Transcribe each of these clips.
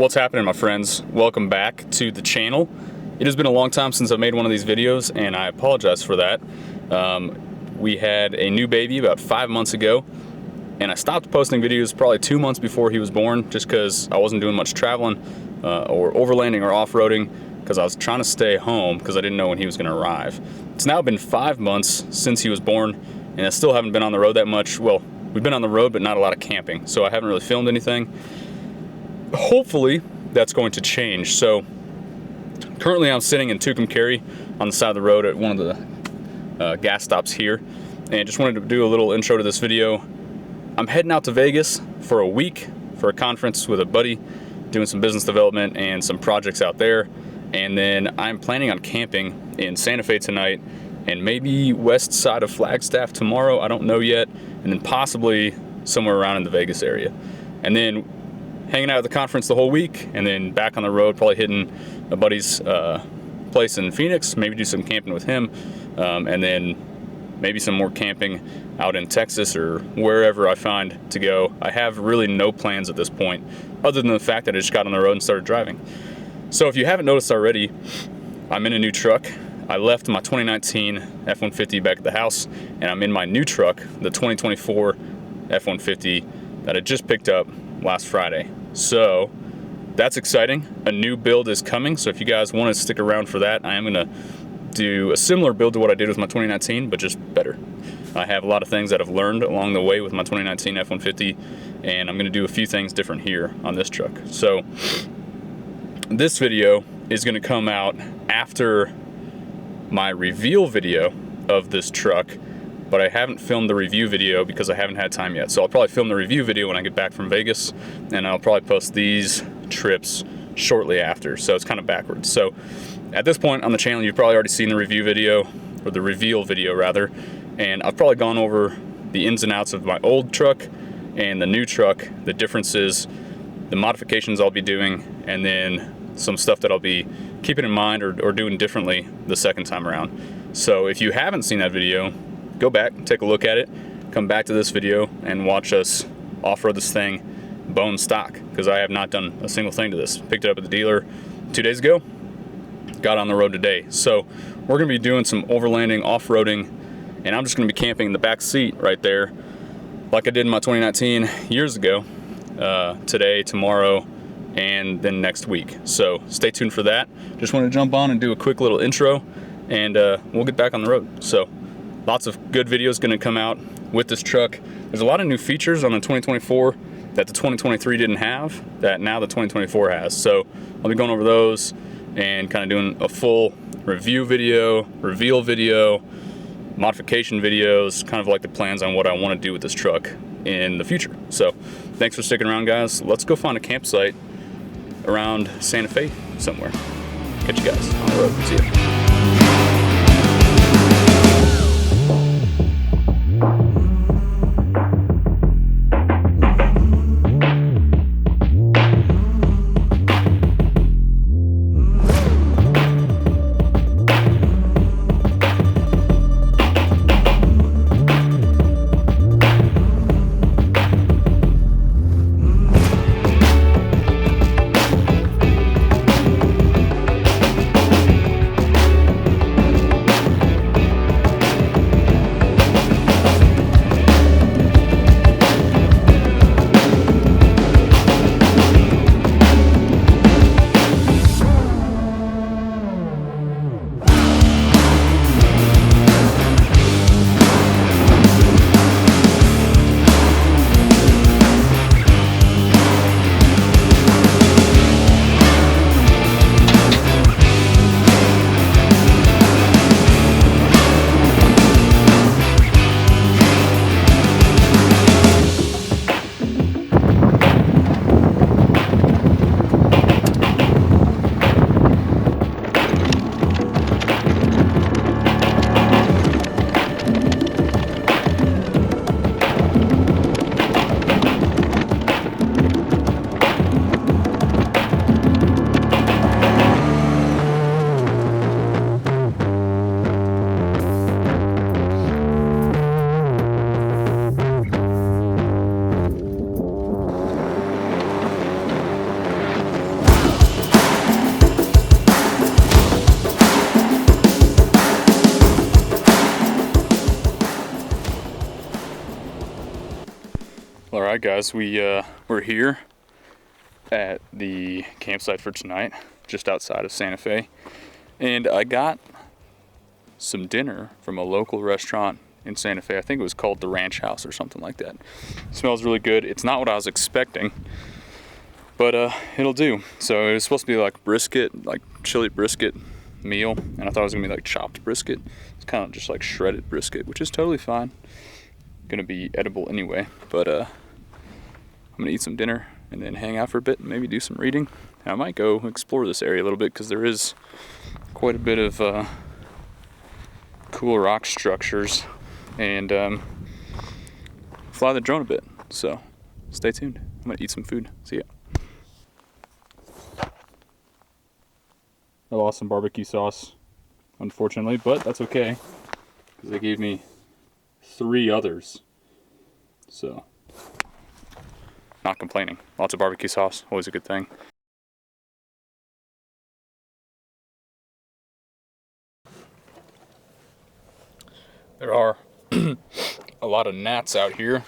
What's happening, my friends? Welcome back to the channel. It has been a long time since I've made one of these videos, and I apologize for that. We had a new baby about 5 months ago, and I stopped posting videos probably 2 months before he was born, just because I wasn't doing much traveling or overlanding or off-roading, because I was trying to stay home because I didn't know when he was going to arrive. It's now been 5 months since he was born, and I still haven't been on the road that much. Well, we've been on the road, but not a lot of camping, so I haven't really filmed anything. Hopefully that's going to change. So currently I'm sitting in Tucumcari on the side of the road at one of the gas stops here, and just wanted to do a little intro to this video. I'm heading out to Vegas for a week for a conference with a buddy, doing some business development and some projects out there, and then I'm planning on camping in Santa Fe tonight and maybe west side of Flagstaff tomorrow, I don't know yet, and then possibly somewhere around in the Vegas area, and then hanging out at the conference the whole week, and then back on the road, probably hitting a buddy's place in Phoenix, maybe do some camping with him, and then maybe some more camping out in Texas or wherever I find to go. I have really no plans at this point, other than the fact that I just got on the road and started driving. So if you haven't noticed already, I'm in a new truck. I left my 2019 F150 back at the house, and I'm in my new truck, the 2024 F150 that I just picked up last Friday. So that's exciting. A new build is coming, so if you guys want to stick around for that, I am going to do a similar build to what I did with my 2019, but just better. I have a lot of things that I've learned along the way with my 2019 F150, and I'm going to do a few things different here on this truck. So this video is going to come out after my reveal video of this truck, but I haven't filmed the review video because I haven't had time yet. So I'll probably film the review video when I get back from Vegas, and I'll probably post these trips shortly after. So it's kind of backwards. So at this point on the channel, you've probably already seen the review video, or the reveal video rather, and I've probably gone over the ins and outs of my old truck and the new truck, the differences, the modifications I'll be doing, and then some stuff that I'll be keeping in mind or doing differently the second time around. So if you haven't seen that video, go back, take a look at it, come back to this video and watch us off-road this thing bone stock, because I have not done a single thing to this. Picked it up at the dealer 2 days ago, got on the road today. So we're gonna be doing some overlanding, off-roading, and I'm just gonna be camping in the back seat right there, like I did in my 2019 years ago, today, tomorrow, and then next week. So stay tuned for that. Just want to jump on and do a quick little intro, and we'll get back on the road. So lots of good videos going to come out with this truck. There's a lot of new features on the 2024 that the 2023 didn't have, that now the 2024 has. So I'll be going over those and kind of doing a full review video, reveal video, modification videos, kind of like the plans on what I want to do with this truck in the future. So thanks for sticking around, guys. Let's go find a campsite around Santa Fe somewhere. Catch you guys on the road. See ya. All right, guys, we're here at the campsite for tonight, just outside of Santa Fe, and I got some dinner from a local restaurant in Santa Fe. I think it was called the Ranch House or something like that. It smells really good. It's not what I was expecting, but it'll do. So it was supposed to be like brisket, like chili brisket meal, and I thought it was gonna be like chopped brisket. It's kind of just like shredded brisket, which is totally fine. Gonna be edible anyway, but I'm gonna eat some dinner and then hang out for a bit and maybe do some reading. And I might go explore this area a little bit because there is quite a bit of cool rock structures, and fly the drone a bit. So stay tuned. I'm gonna eat some food. See ya. I lost some barbecue sauce, unfortunately, but that's okay because they gave me 3 others. So, not complaining. Lots of barbecue sauce, always a good thing. There are a lot of gnats out here,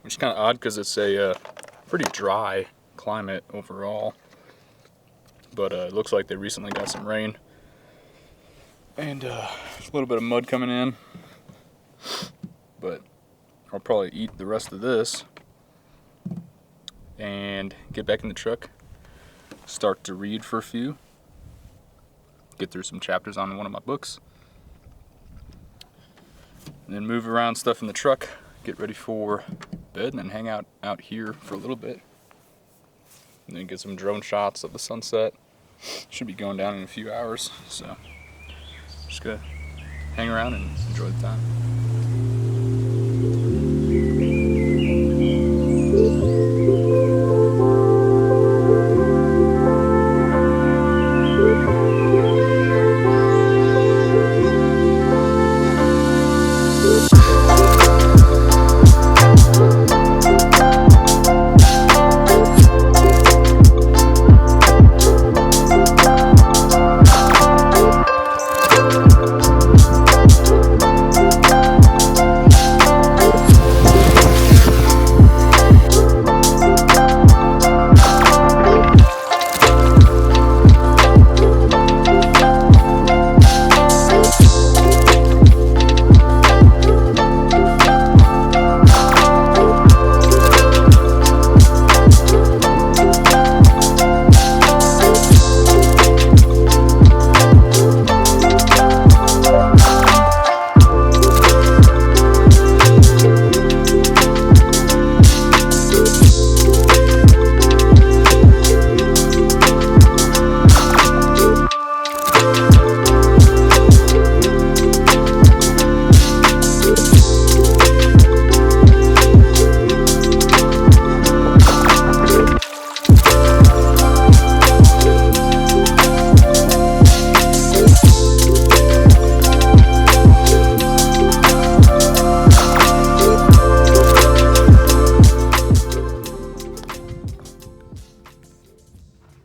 which is kind of odd because it's a pretty dry climate overall. But it looks like they recently got some rain. And a little bit of mud coming in. But I'll probably eat the rest of this and get back in the truck, start to read for a few, get through some chapters on one of my books, and then move around stuff in the truck, get ready for bed, and then hang out here for a little bit, and then get some drone shots of the sunset. Should be going down in a few hours, so just gonna hang around and enjoy the time.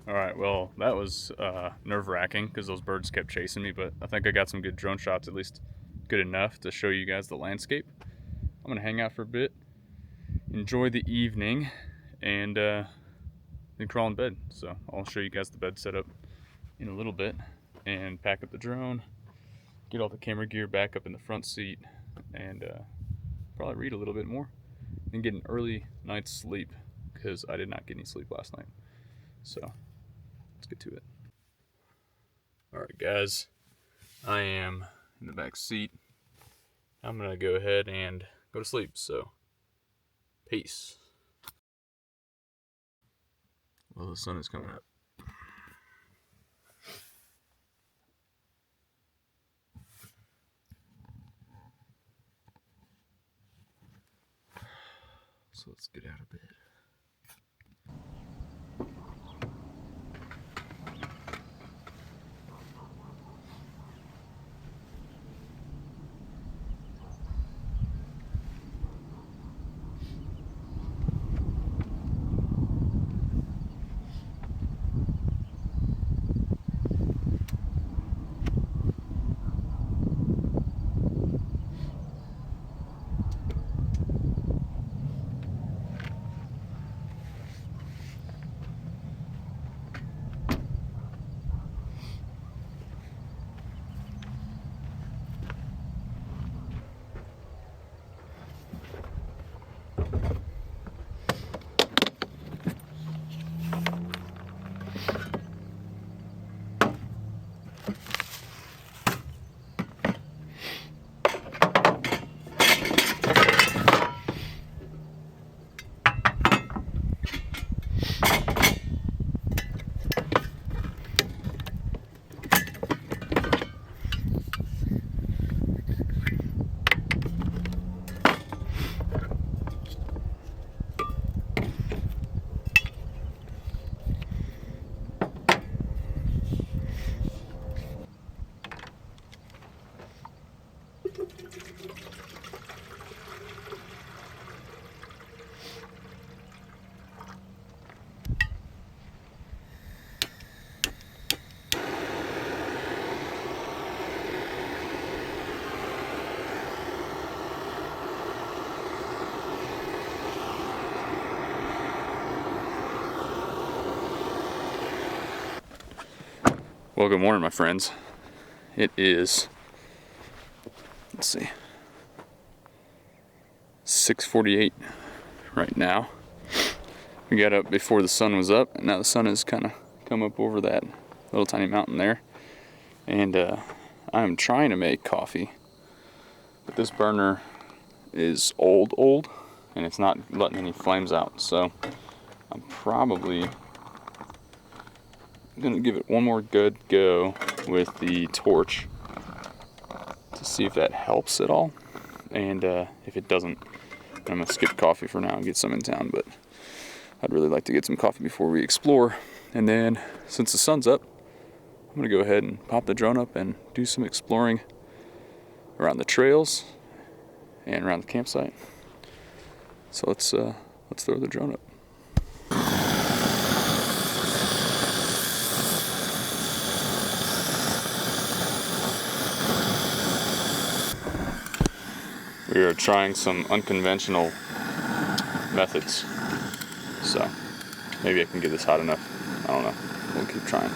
Alright, well, that was nerve-wracking because those birds kept chasing me, but I think I got some good drone shots, at least good enough to show you guys the landscape. I'm going to hang out for a bit, enjoy the evening, and then crawl in bed. So I'll show you guys the bed setup in a little bit and pack up the drone, get all the camera gear back up in the front seat, and probably read a little bit more and get an early night's sleep because I did not get any sleep last night. So let's get to it. Alright guys, I am in the back seat. I'm gonna go ahead and go to sleep, so peace. Well, the sun is coming up. So let's get out of bed. Well, good morning, my friends. It is, let's see, 6:48 right now. We got up before the sun was up, and now the sun has kind of come up over that little tiny mountain there. And I'm trying to make coffee, but this burner is old, and it's not letting any flames out. So I'm probably gonna give it one more good go with the torch to see if that helps at all. And if it doesn't, I'm gonna skip coffee for now and get some in town, but I'd really like to get some coffee before we explore. And then since the sun's up, I'm gonna go ahead and pop the drone up and do some exploring around the trails and around the campsite. So let's throw the drone up. We are trying some unconventional methods, so maybe I can get this hot enough. I don't know. We'll keep trying.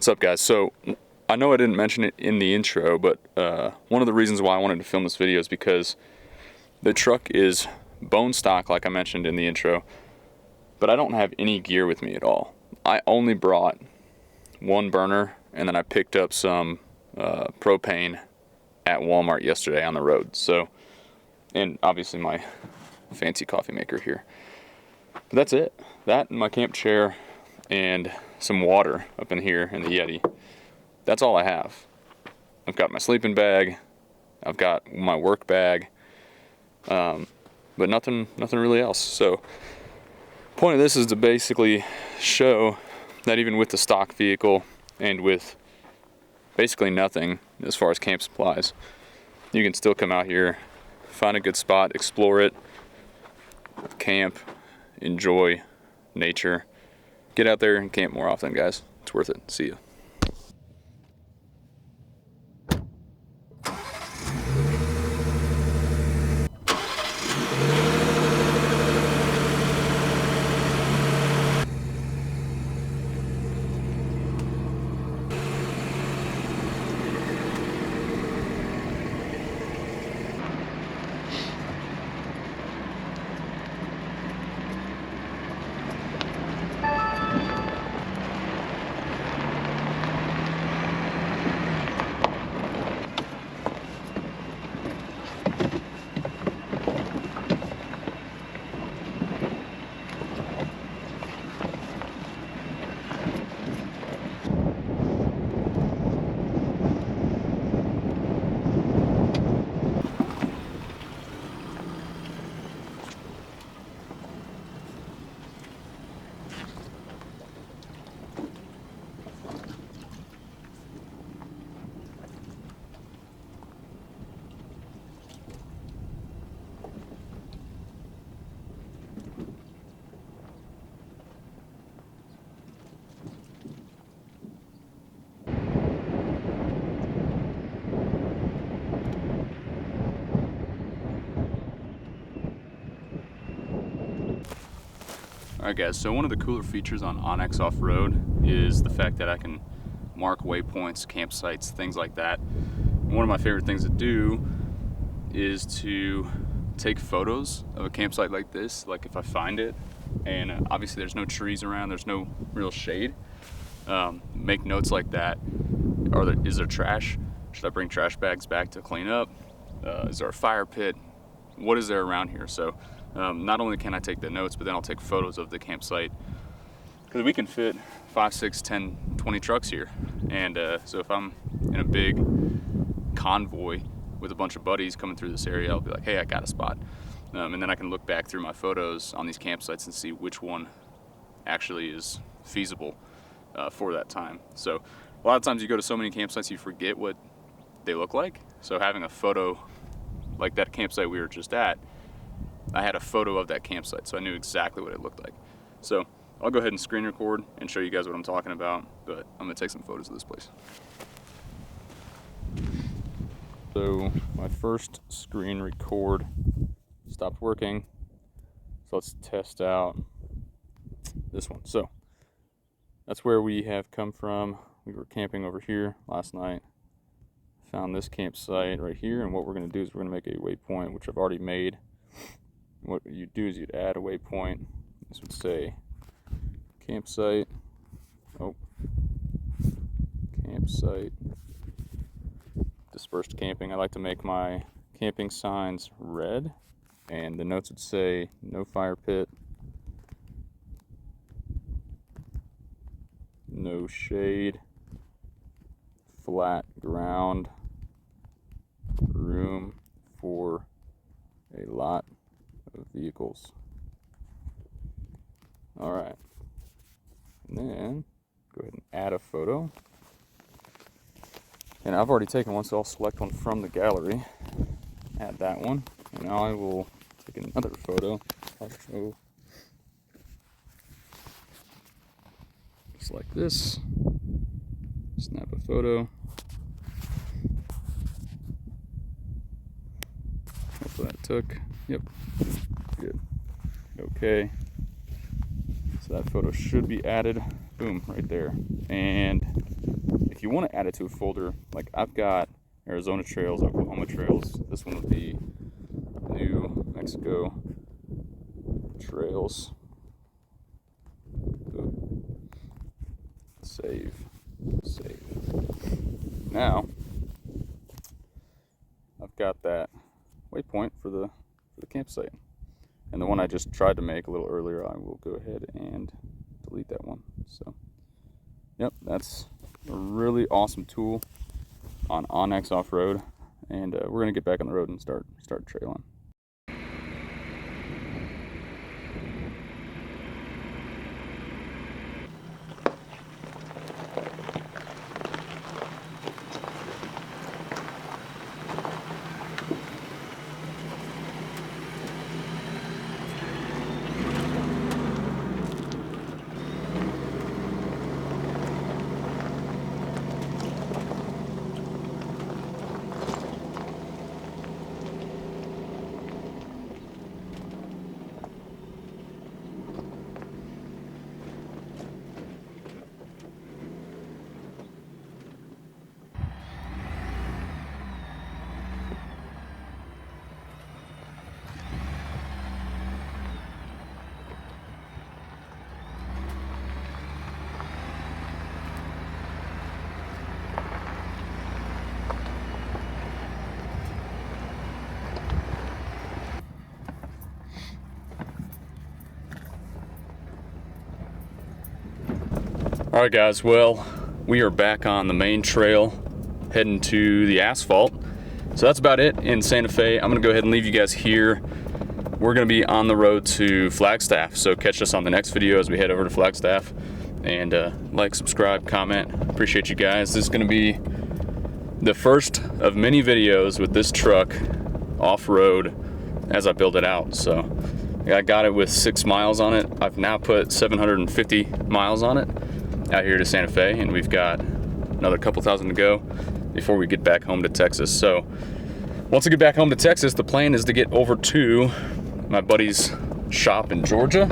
What's up, guys? So I know I didn't mention it in the intro, but one of the reasons why I wanted to film this video is because the truck is bone stock, like I mentioned in the intro, but I don't have any gear with me at all. I only brought one burner, and then I picked up some propane at Walmart yesterday on the road. So, and obviously my fancy coffee maker here. But that's it. That and my camp chair and some water up in here in the Yeti. That's all I have. I've got my sleeping bag, I've got my work bag, but nothing really else. So point of this is to basically show that even with the stock vehicle and with basically nothing as far as camp supplies, you can still come out here, find a good spot, explore it, camp, enjoy nature. Get out there and camp more often, guys. It's worth it. See ya. Alright guys, so one of the cooler features on onX Off-Road is the fact that I can mark waypoints, campsites, things like that. And one of my favorite things to do is to take photos of a campsite like this, like if I find it, and obviously there's no trees around, there's no real shade. Make notes like that. Is there trash? Should I bring trash bags back to clean up? Is there a fire pit? What is there around here? So not only can I take the notes, but then I'll take photos of the campsite, because we can fit 5, 6, 10, 20 trucks here. And so if I'm in a big convoy with a bunch of buddies coming through this area, I'll be like, hey, I got a spot. And then I can look back through my photos on these campsites and see which one actually is feasible for that time. So a lot of times you go to so many campsites you forget what they look like. So having a photo like that campsite we were just at, I had a photo of that campsite, so I knew exactly what it looked like. So I'll go ahead and screen record and show you guys what I'm talking about, but I'm gonna take some photos of this place. So my first screen record stopped working, so let's test out this one. So that's where we have come from. We were camping over here last night. Found this campsite right here, and what we're going to do is we're going to make a waypoint, which I've already made. What you do is you'd add a waypoint. This would say campsite, campsite, dispersed camping. I like to make my camping signs red, and the notes would say no fire pit, no shade, flat ground, room for a lot of vehicles. Alright, and then go ahead and add a photo. And I've already taken one, so I'll select one from the gallery, add that one, and now I will take another photo. I'll show just like this. Snap a photo. Hopefully that took. Yep. Good. Okay. So that photo should be added. Boom, right there. And if you want to add it to a folder, like I've got Arizona trails, Oklahoma trails. This one would be New Mexico trails. Boom. Save. Save. Now I've got that waypoint for the campsite, and the one I just tried to make a little earlier, I will go ahead and delete that one. So That's a really awesome tool on Onyx off-road, and we're gonna get back on the road and start trailing. All right, guys, well, we are back on the main trail heading to the asphalt. So that's about it in Santa Fe. I'm gonna go ahead and leave you guys here. We're gonna be on the road to Flagstaff, so catch us on the next video as we head over to Flagstaff. And like, subscribe, comment. Appreciate you guys. This is gonna be the first of many videos with this truck off-road as I build it out. So I got it with 6 miles on it. I've now put 750 miles on it out here to Santa Fe, and we've got another couple thousand to go before we get back home to Texas. So once we get back home to Texas, the plan is to get over to my buddy's shop in Georgia,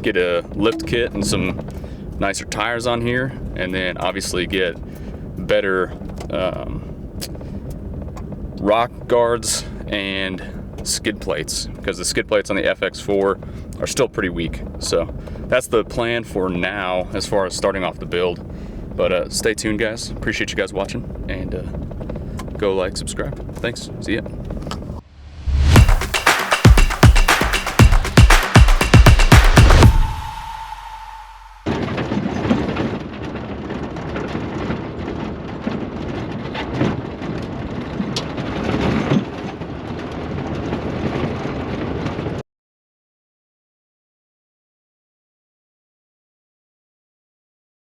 get a lift kit and some nicer tires on here, and then obviously get better rock guards and skid plates, because the skid plates on the FX4 are still pretty weak. So that's the plan for now as far as starting off the build. But stay tuned, guys. Appreciate you guys watching, and go like, subscribe. Thanks. See ya.